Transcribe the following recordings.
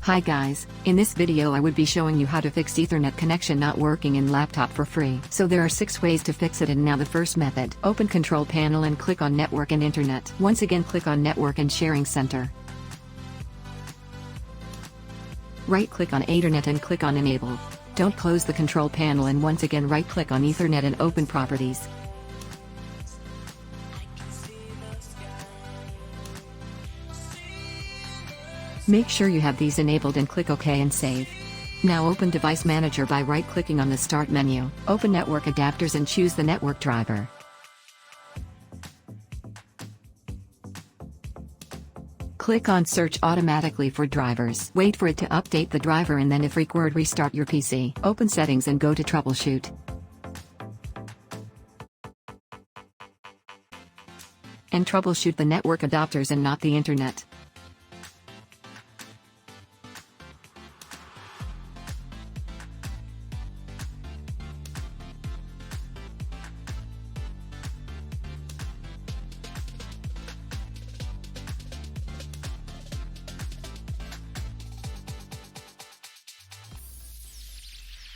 Hi guys, in this video I would be showing you how to fix Ethernet connection not working in laptop for free. So there are 6 ways to fix it, and now the first method. Open control panel and click on network and internet. Once again click on network and sharing center. Right click on Ethernet and click on enable. Don't close the control panel and once again right click on Ethernet and open properties. Make sure you have these enabled and click OK and save. Now open Device Manager by right-clicking on the Start menu. Open Network Adapters and choose the network driver. Click on Search automatically for drivers. Wait for it to update the driver and then if required restart your PC. Open Settings and go to Troubleshoot. And troubleshoot the network adapters and not the internet.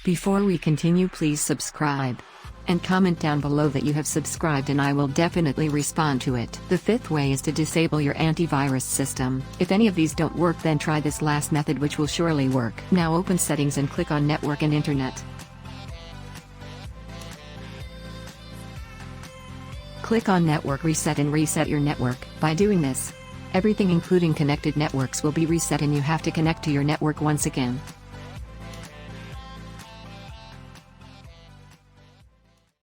Before we continue, please subscribe and comment down below that you have subscribed and I will definitely respond to it. The 5th way is to disable your antivirus system. If any of these don't work, then try this last method which will surely work. Now open Settings and click on Network and Internet. Click on Network Reset and reset your network. By doing this, everything including connected networks will be reset and you have to connect to your network once again.